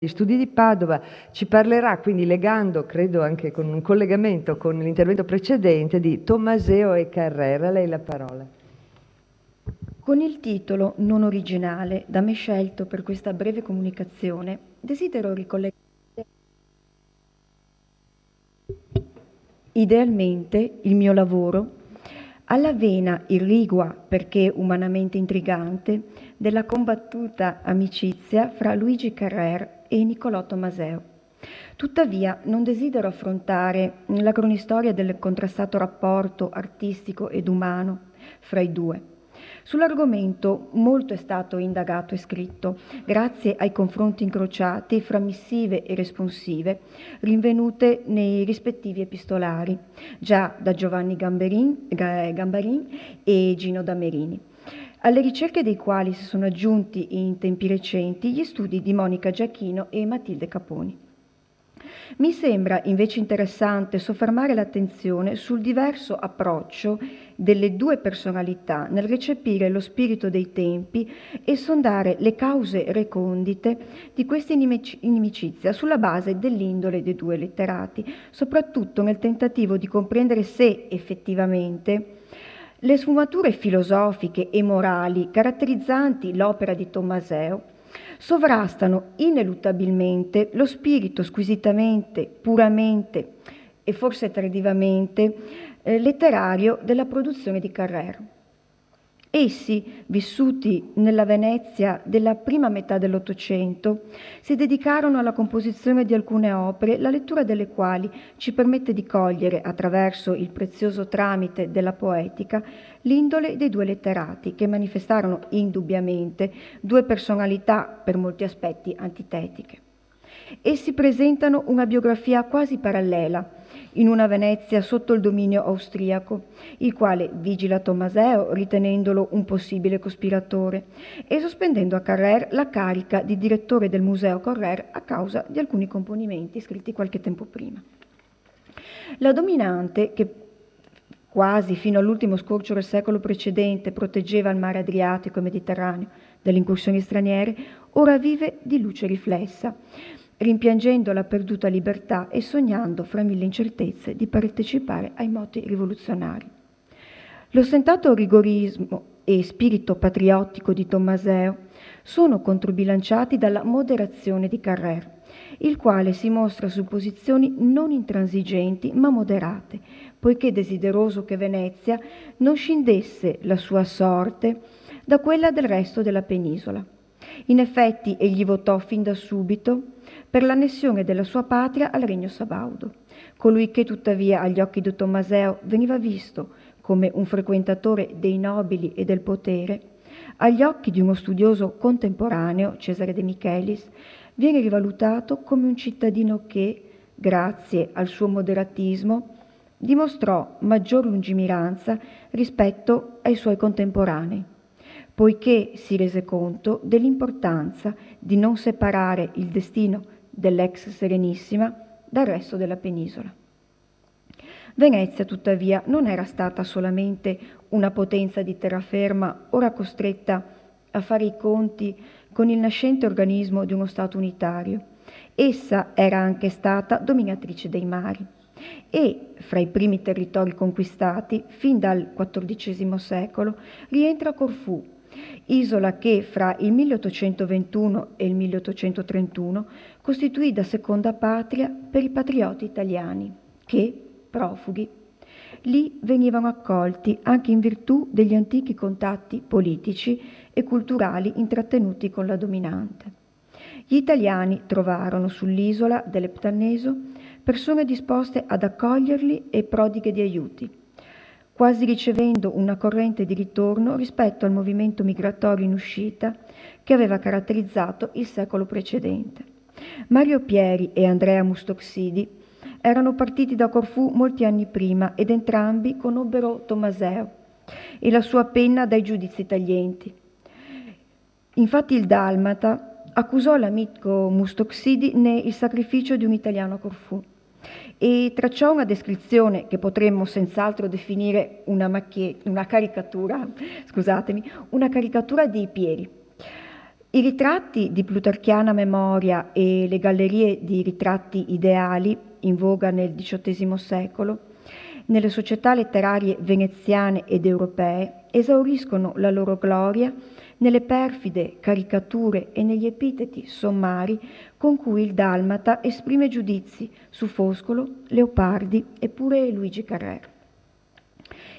Gli studi di Padova, ci parlerà, quindi legando, credo anche con un collegamento con l'intervento precedente, di Tommaseo e Carrère. A lei la parola. Con il titolo non originale da me scelto per questa breve comunicazione, desidero ricollegare idealmente il mio lavoro alla vena irrigua, perché umanamente intrigante, della combattuta amicizia fra Luigi Carrère e Niccolò Tommaseo. Tuttavia non desidero affrontare la cronistoria del contrastato rapporto artistico ed umano fra i due. Sull'argomento molto è stato indagato e scritto, grazie ai confronti incrociati fra missive e responsive rinvenute nei rispettivi epistolari, già da Giovanni Gambarin e Gino Damerini, alle ricerche dei quali si sono aggiunti in tempi recenti gli studi di Monica Giachino e Matilde Caponi. Mi sembra invece interessante soffermare l'attenzione sul diverso approccio delle due personalità nel recepire lo spirito dei tempi e sondare le cause recondite di questa inimicizia sulla base dell'indole dei due letterati, soprattutto nel tentativo di comprendere se effettivamente le sfumature filosofiche e morali caratterizzanti l'opera di Tommaseo sovrastano ineluttabilmente lo spirito squisitamente, puramente e forse tardivamente letterario della produzione di Carrère. Essi, vissuti nella Venezia della prima metà dell'Ottocento, si dedicarono alla composizione di alcune opere, la lettura delle quali ci permette di cogliere, attraverso il prezioso tramite della poetica, l'indole dei due letterati, che manifestarono indubbiamente due personalità per molti aspetti antitetiche. Essi presentano una biografia quasi parallela, in una Venezia sotto il dominio austriaco, il quale vigila Tommaseo ritenendolo un possibile cospiratore e sospendendo a Carrère la carica di direttore del Museo Carrère a causa di alcuni componimenti scritti qualche tempo prima. La dominante, che quasi fino all'ultimo scorcio del secolo precedente proteggeva il mare Adriatico e Mediterraneo dalle incursioni straniere, ora vive di luce riflessa, rimpiangendo la perduta libertà e sognando fra mille incertezze di partecipare ai moti rivoluzionari. L'ostentato rigorismo e spirito patriottico di Tommaseo sono controbilanciati dalla moderazione di Carrère, il quale si mostra su posizioni non intransigenti ma moderate, poiché desideroso che Venezia non scindesse la sua sorte da quella del resto della penisola. In effetti egli votò fin da subito per l'annessione della sua patria al regno sabaudo, colui che tuttavia agli occhi di Tommaseo veniva visto come un frequentatore dei nobili e del potere, agli occhi di uno studioso contemporaneo, Cesare De Michelis, viene rivalutato come un cittadino che, grazie al suo moderatismo, dimostrò maggior lungimiranza rispetto ai suoi contemporanei, poiché si rese conto dell'importanza di non separare il destino dell'ex Serenissima dal resto della penisola. Venezia, tuttavia, non era stata solamente una potenza di terraferma, ora costretta a fare i conti con il nascente organismo di uno Stato unitario. Essa era anche stata dominatrice dei mari e, fra i primi territori conquistati, fin dal XIV secolo, rientra Corfù, isola che fra il 1821 e il 1831 costituì da seconda patria per i patrioti italiani che, profughi, lì venivano accolti anche in virtù degli antichi contatti politici e culturali intrattenuti con la dominante. Gli italiani trovarono sull'isola dell'Eptanneso persone disposte ad accoglierli e prodighe di aiuti, quasi ricevendo una corrente di ritorno rispetto al movimento migratorio in uscita che aveva caratterizzato il secolo precedente. Mario Pieri e Andrea Mustoxidi erano partiti da Corfù molti anni prima ed entrambi conobbero Tommaseo e la sua penna dai giudizi taglienti. Infatti il dalmata accusò l'amico Mustoxidi nel sacrificio di un italiano a Corfù e tracciò una descrizione che potremmo senz'altro definire una caricatura di Pieri. I ritratti di plutarchiana memoria e le gallerie di ritratti ideali, in voga nel XVIII secolo, nelle società letterarie veneziane ed europee, esauriscono la loro gloria nelle perfide caricature e negli epiteti sommari con cui il dalmata esprime giudizi su Foscolo, Leopardi e pure Luigi Carrère.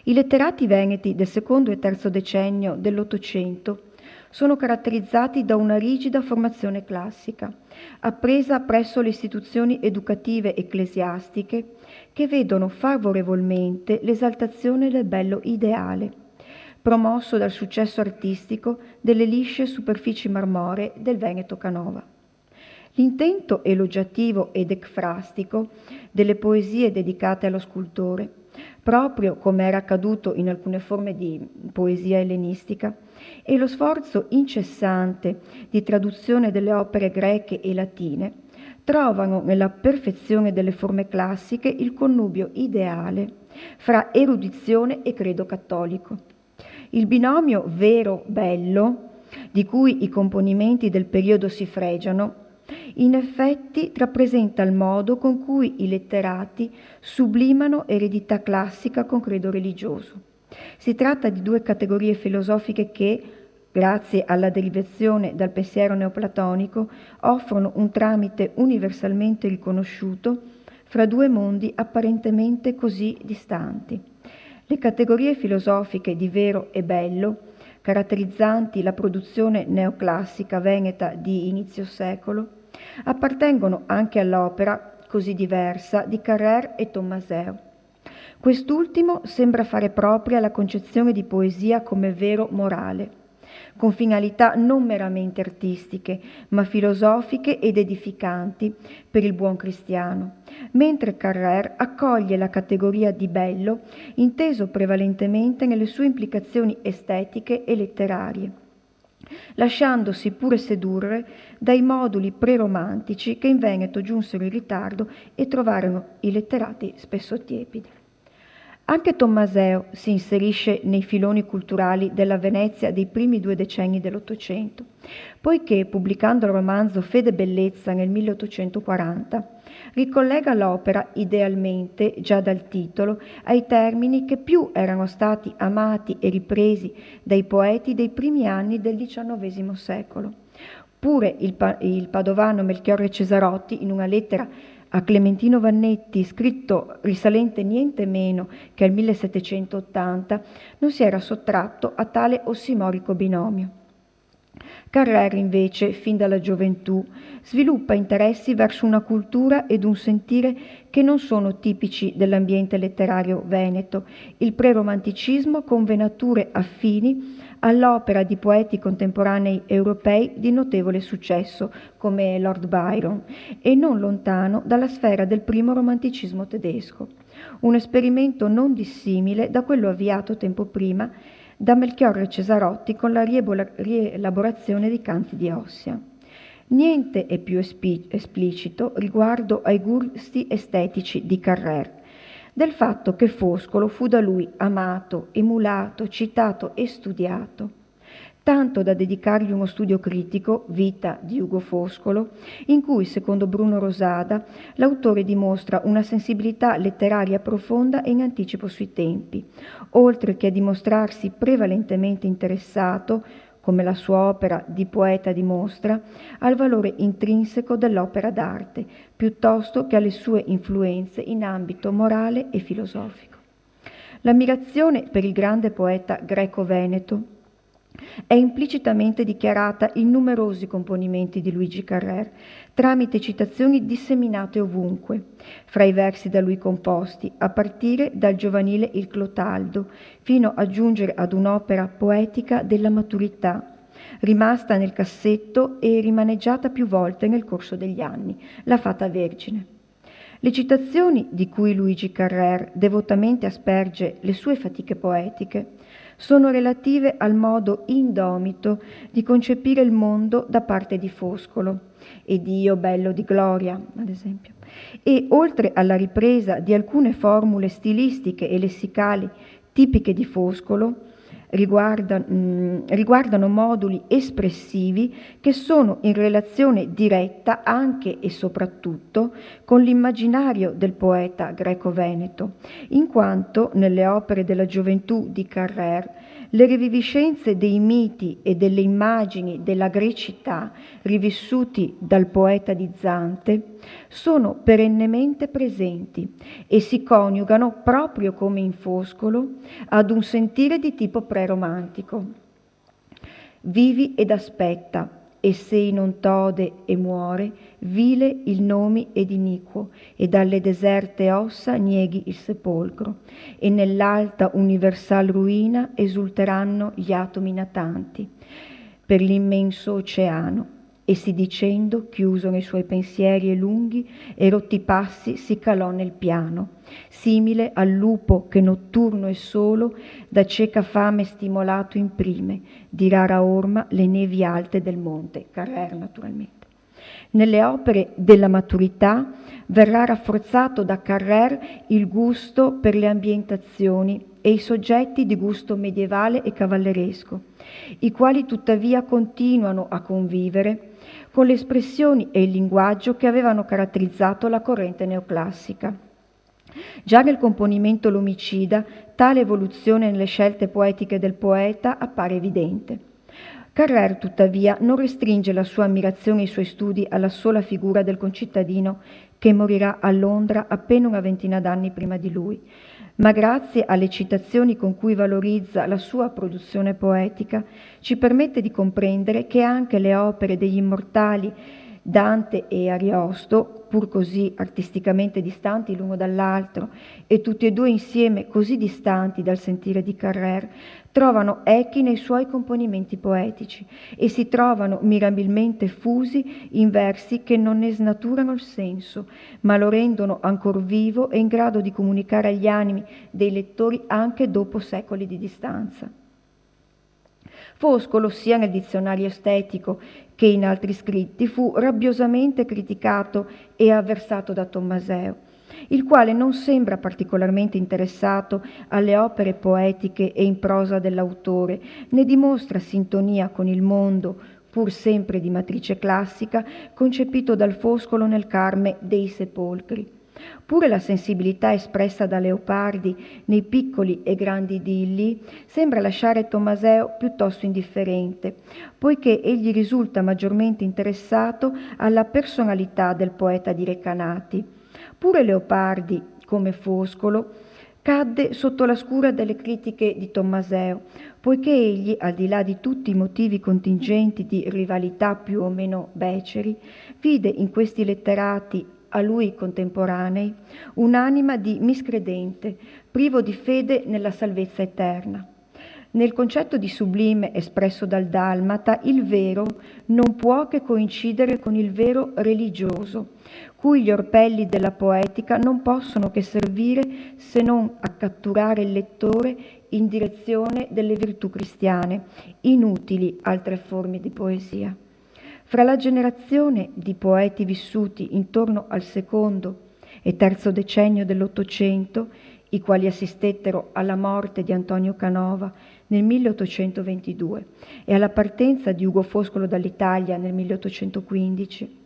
I letterati veneti del secondo e terzo decennio dell'Ottocento sono caratterizzati da una rigida formazione classica, appresa presso le istituzioni educative ecclesiastiche che vedono favorevolmente l'esaltazione del bello ideale, promosso dal successo artistico delle lisce superfici marmoree del Veneto Canova. L'intento elogiativo ed ecfrastico delle poesie dedicate allo scultore, proprio come era accaduto in alcune forme di poesia ellenistica, e lo sforzo incessante di traduzione delle opere greche e latine trovano nella perfezione delle forme classiche il connubio ideale fra erudizione e credo cattolico. Il binomio vero-bello, di cui i componimenti del periodo si fregiano, in effetti rappresenta il modo con cui i letterati sublimano eredità classica con credo religioso. Si tratta di due categorie filosofiche che, grazie alla derivazione dal pensiero neoplatonico, offrono un tramite universalmente riconosciuto fra due mondi apparentemente così distanti. Le categorie filosofiche di vero e bello, caratterizzanti la produzione neoclassica veneta di inizio secolo, appartengono anche all'opera, così diversa, di Carrère e Tommaseo. Quest'ultimo sembra fare propria la concezione di poesia come vero morale, con finalità non meramente artistiche, ma filosofiche ed edificanti per il buon cristiano, mentre Carrère accoglie la categoria di bello, inteso prevalentemente nelle sue implicazioni estetiche e letterarie, lasciandosi pure sedurre dai moduli preromantici che in Veneto giunsero in ritardo e trovarono i letterati spesso tiepidi. Anche Tommaseo si inserisce nei filoni culturali della Venezia dei primi 2 decenni dell'Ottocento, poiché, pubblicando il romanzo Fede e Bellezza nel 1840, ricollega l'opera idealmente, già dal titolo, ai termini che più erano stati amati e ripresi dai poeti dei primi anni del XIX secolo. Pure il padovano Melchiorre Cesarotti, in una lettera a Clementino Vannetti, scritto risalente niente meno che al 1780, non si era sottratto a tale ossimorico binomio. Carrère, invece, fin dalla gioventù, sviluppa interessi verso una cultura ed un sentire che non sono tipici dell'ambiente letterario veneto, il preromanticismo con venature affini all'opera di poeti contemporanei europei di notevole successo, come Lord Byron, e non lontano dalla sfera del primo romanticismo tedesco, un esperimento non dissimile da quello avviato tempo prima da Melchiorre Cesarotti con la rielaborazione dei canti di Ossia. Niente è più esplicito riguardo ai gusti estetici di Carrère, del fatto che Foscolo fu da lui amato, emulato, citato e studiato, tanto da dedicargli uno studio critico, Vita di Ugo Foscolo, in cui, secondo Bruno Rosada, l'autore dimostra una sensibilità letteraria profonda e in anticipo sui tempi, oltre che a dimostrarsi prevalentemente interessato, come la sua opera di poeta dimostra, al valore intrinseco dell'opera d'arte, piuttosto che alle sue influenze in ambito morale e filosofico. L'ammirazione per il grande poeta greco-veneto è implicitamente dichiarata in numerosi componimenti di Luigi Carrère, tramite citazioni disseminate ovunque, fra i versi da lui composti, a partire dal giovanile Il Clotaldo, fino a giungere ad un'opera poetica della maturità, rimasta nel cassetto e rimaneggiata più volte nel corso degli anni, La Fata Vergine. Le citazioni di cui Luigi Carrère devotamente asperge le sue fatiche poetiche sono relative al modo indomito di concepire il mondo da parte di Foscolo, e Dio bello di gloria, ad esempio, e oltre alla ripresa di alcune formule stilistiche e lessicali tipiche di Foscolo, riguardano moduli espressivi che sono in relazione diretta anche e soprattutto con l'immaginario del poeta greco-veneto, in quanto nelle opere della gioventù di Carrère le riviviscenze dei miti e delle immagini della grecità rivissuti dal poeta di Zante sono perennemente presenti e si coniugano proprio come in Foscolo ad un sentire di tipo preromantico. Vivi ed aspetta, e sei non tode e muore, vile il nomi ed iniquo, e dalle deserte ossa nieghi il sepolcro, e nell'alta universal ruina esulteranno gli atomi natanti per l'immenso oceano. E sì dicendo, chiuso nei suoi pensieri e lunghi e rotti passi, si calò nel piano, simile al lupo che notturno e solo da cieca fame stimolato imprime di rara orma le nevi alte del monte, Carrère naturalmente. Nelle opere della maturità verrà rafforzato da Carrère il gusto per le ambientazioni e i soggetti di gusto medievale e cavalleresco, i quali tuttavia continuano a convivere con le espressioni e il linguaggio che avevano caratterizzato la corrente neoclassica. Già nel componimento L'omicida tale evoluzione nelle scelte poetiche del poeta appare evidente. Carrère, tuttavia, non restringe la sua ammirazione e i suoi studi alla sola figura del concittadino che morirà a Londra appena una ventina d'anni prima di lui, ma grazie alle citazioni con cui valorizza la sua produzione poetica, ci permette di comprendere che anche le opere degli immortali Dante e Ariosto, pur così artisticamente distanti l'uno dall'altro e tutti e due insieme così distanti dal sentire di Carrère, trovano echi nei suoi componimenti poetici e si trovano mirabilmente fusi in versi che non ne snaturano il senso, ma lo rendono ancor vivo e in grado di comunicare agli animi dei lettori anche dopo secoli di distanza. Foscolo, sia nel dizionario estetico che in altri scritti, fu rabbiosamente criticato e avversato da Tommaseo, il quale non sembra particolarmente interessato alle opere poetiche e in prosa dell'autore, ne dimostra sintonia con il mondo, pur sempre di matrice classica, concepito dal Foscolo nel Carme dei Sepolcri. Pure la sensibilità espressa da Leopardi nei piccoli e grandi idilli sembra lasciare Tommaseo piuttosto indifferente, poiché egli risulta maggiormente interessato alla personalità del poeta di Recanati. Pure Leopardi, come Foscolo, cadde sotto la scura delle critiche di Tommaseo, poiché egli, al di là di tutti i motivi contingenti di rivalità più o meno beceri, vide in questi letterati a lui contemporanei un'anima di miscredente, privo di fede nella salvezza eterna. Nel concetto di sublime espresso dal Dalmata, il vero non può che coincidere con il vero religioso, cui gli orpelli della poetica non possono che servire se non a catturare il lettore in direzione delle virtù cristiane, inutili altre forme di poesia. Fra la generazione di poeti vissuti intorno al secondo e terzo decennio dell'Ottocento, i quali assistettero alla morte di Antonio Canova nel 1822 e alla partenza di Ugo Foscolo dall'Italia nel 1815,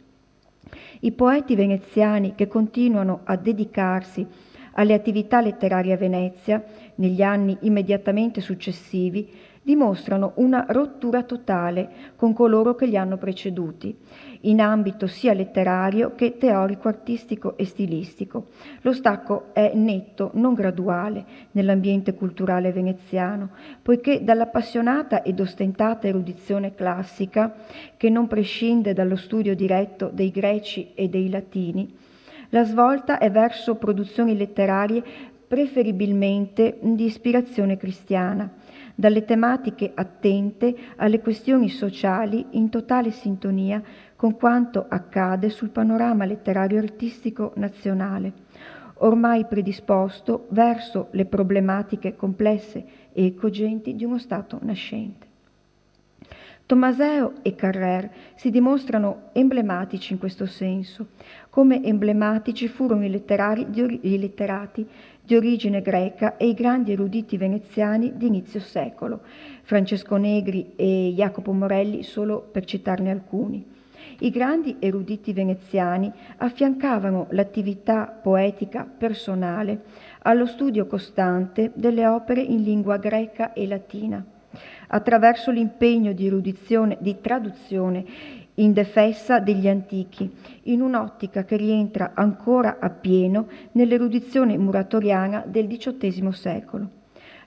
i poeti veneziani che continuano a dedicarsi alle attività letterarie a Venezia negli anni immediatamente successivi dimostrano una rottura totale con coloro che li hanno preceduti, in ambito sia letterario che teorico, artistico e stilistico. Lo stacco è netto, non graduale, nell'ambiente culturale veneziano, poiché dall'appassionata ed ostentata erudizione classica, che non prescinde dallo studio diretto dei greci e dei latini, la svolta è verso produzioni letterarie preferibilmente di ispirazione cristiana, dalle tematiche attente alle questioni sociali in totale sintonia con quanto accade sul panorama letterario artistico nazionale, ormai predisposto verso le problematiche complesse e cogenti di uno Stato nascente. Tommaseo e Carrère si dimostrano emblematici in questo senso, come emblematici furono i letterati di origine greca e i grandi eruditi veneziani di inizio secolo, Francesco Negri e Jacopo Morelli, solo per citarne alcuni. I grandi eruditi veneziani affiancavano l'attività poetica personale allo studio costante delle opere in lingua greca e latina, attraverso l'impegno di erudizione, di traduzione indefessa degli antichi, in un'ottica che rientra ancora appieno nell'erudizione muratoriana del XVIII secolo.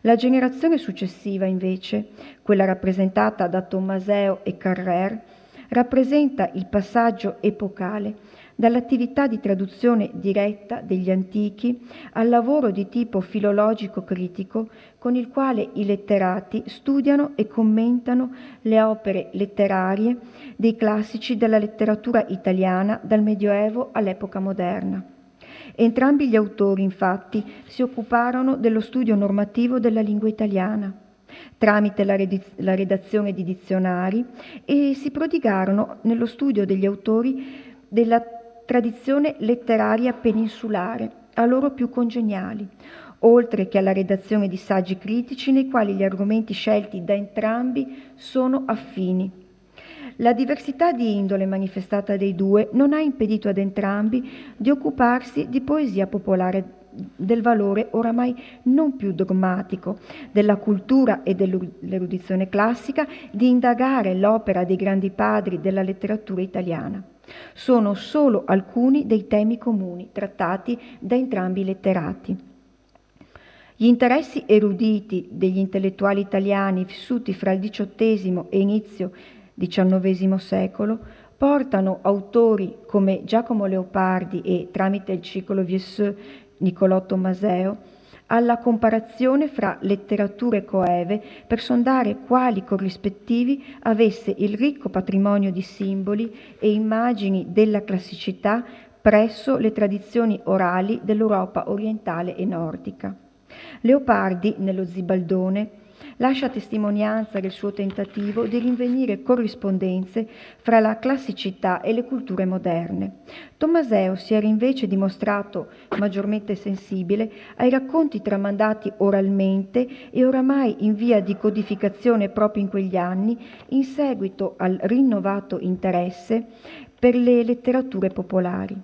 La generazione successiva, invece, quella rappresentata da Tommaseo e Carrère, rappresenta il passaggio epocale dall'attività di traduzione diretta degli antichi al lavoro di tipo filologico-critico con il quale i letterati studiano e commentano le opere letterarie dei classici della letteratura italiana dal Medioevo all'epoca moderna. Entrambi gli autori, infatti, si occuparono dello studio normativo della lingua italiana, tramite la redazione di dizionari, e si prodigarono nello studio degli autori della tradizione letteraria peninsulare, a loro più congeniali, oltre che alla redazione di saggi critici nei quali gli argomenti scelti da entrambi sono affini. La diversità di indole manifestata dai due non ha impedito ad entrambi di occuparsi di poesia popolare, del valore oramai non più dogmatico della cultura e dell'erudizione classica, di indagare l'opera dei grandi padri della letteratura italiana. Sono solo alcuni dei temi comuni trattati da entrambi i letterati. Gli interessi eruditi degli intellettuali italiani vissuti fra il XVIII e inizio XIX secolo portano autori come Giacomo Leopardi e, tramite il ciclo Vieusseux, Niccolò Tommaseo, alla comparazione fra letterature coeve per sondare quali corrispettivi avesse il ricco patrimonio di simboli e immagini della classicità presso le tradizioni orali dell'Europa orientale e nordica. Leopardi, nello Zibaldone, lascia testimonianza del suo tentativo di rinvenire corrispondenze fra la classicità e le culture moderne. Tommaseo si era invece dimostrato maggiormente sensibile ai racconti tramandati oralmente e oramai in via di codificazione proprio in quegli anni, in seguito al rinnovato interesse per le letterature popolari.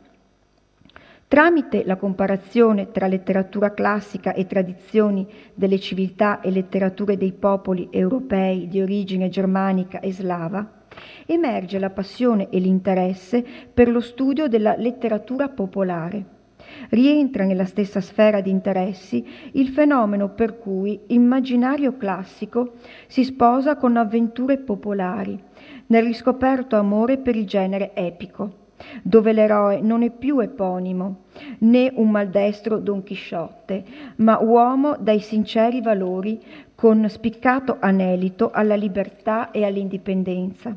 Tramite la comparazione tra letteratura classica e tradizioni delle civiltà e letterature dei popoli europei di origine germanica e slava, emerge la passione e l'interesse per lo studio della letteratura popolare. Rientra nella stessa sfera di interessi il fenomeno per cui l'immaginario classico si sposa con avventure popolari, nel riscoperto amore per il genere epico, dove l'eroe non è più eponimo, né un maldestro Don Chisciotte, ma uomo dai sinceri valori con spiccato anelito alla libertà e all'indipendenza.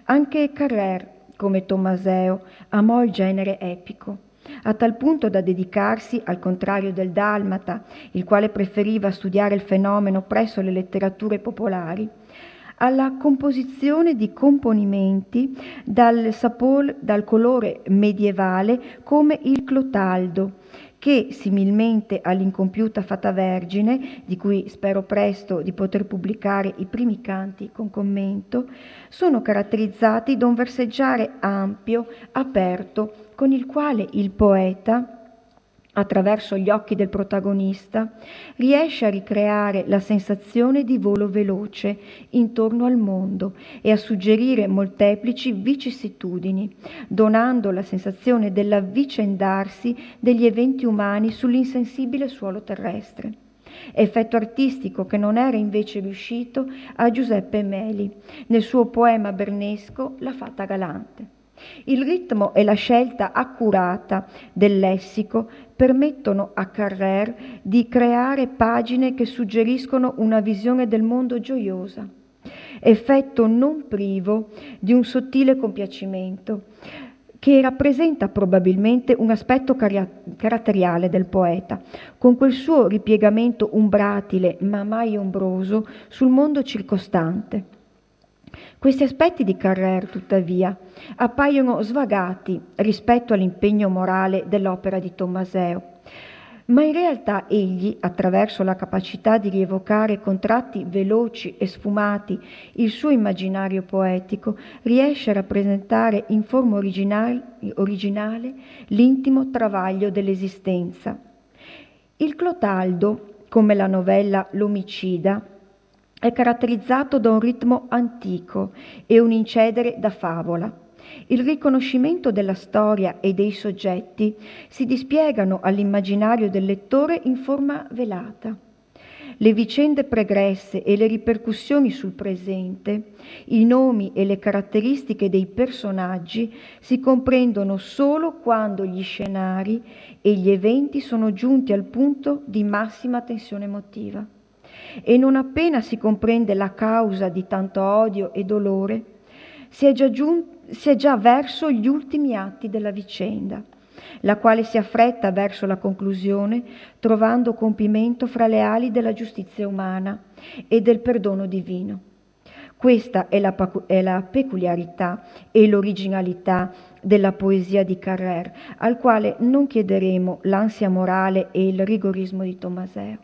Anche Carrère, come Tommaseo, amò il genere epico, a tal punto da dedicarsi, al contrario del dalmata, il quale preferiva studiare il fenomeno presso le letterature popolari, alla composizione di componimenti dal colore medievale come il Clotaldo, che, similmente all'incompiuta Fata Vergine, di cui spero presto di poter pubblicare i primi canti con commento, sono caratterizzati da un verseggiare ampio, aperto, con il quale il poeta, attraverso gli occhi del protagonista, riesce a ricreare la sensazione di volo veloce intorno al mondo e a suggerire molteplici vicissitudini, donando la sensazione dell'avvicendarsi degli eventi umani sull'insensibile suolo terrestre. Effetto artistico che non era invece riuscito a Giuseppe Meli nel suo poema bernesco La Fata Galante. Il ritmo e la scelta accurata del lessico permettono a Carrère di creare pagine che suggeriscono una visione del mondo gioiosa, effetto non privo di un sottile compiacimento, che rappresenta probabilmente un aspetto caratteriale del poeta, con quel suo ripiegamento umbratile ma mai ombroso sul mondo circostante. Questi aspetti di Carrère, tuttavia, appaiono svagati rispetto all'impegno morale dell'opera di Tommaseo, ma in realtà egli, attraverso la capacità di rievocare con tratti veloci e sfumati il suo immaginario poetico, riesce a rappresentare in forma originale l'intimo travaglio dell'esistenza. Il Clotaldo, come la novella L'omicida, è caratterizzato da un ritmo antico e un incedere da favola. Il riconoscimento della storia e dei soggetti si dispiegano all'immaginario del lettore in forma velata. Le vicende pregresse e le ripercussioni sul presente, i nomi e le caratteristiche dei personaggi si comprendono solo quando gli scenari e gli eventi sono giunti al punto di massima tensione emotiva. E non appena si comprende la causa di tanto odio e dolore, si è già verso gli ultimi atti della vicenda, la quale si affretta verso la conclusione, trovando compimento fra le ali della giustizia umana e del perdono divino. Questa è la peculiarità e l'originalità della poesia di Carrère, al quale non chiederemo l'ansia morale e il rigorismo di Tommaseo.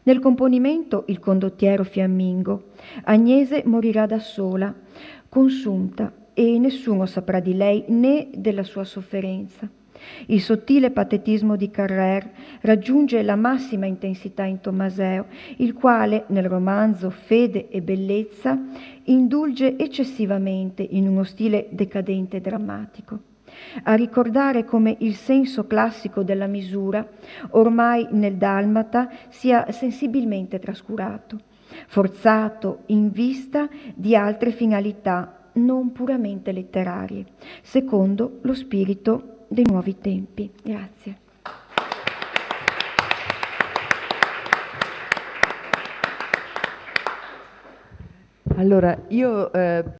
Nel componimento Il condottiero fiammingo, Agnese morirà da sola, consunta, e nessuno saprà di lei né della sua sofferenza. Il sottile patetismo di Carrère raggiunge la massima intensità in Tommaseo, il quale, nel romanzo Fede e bellezza, indulge eccessivamente in uno stile decadente e drammatico, a ricordare come il senso classico della misura ormai nel Dalmata sia sensibilmente trascurato, forzato in vista di altre finalità non puramente letterarie, secondo lo spirito dei nuovi tempi. Grazie. Allora, io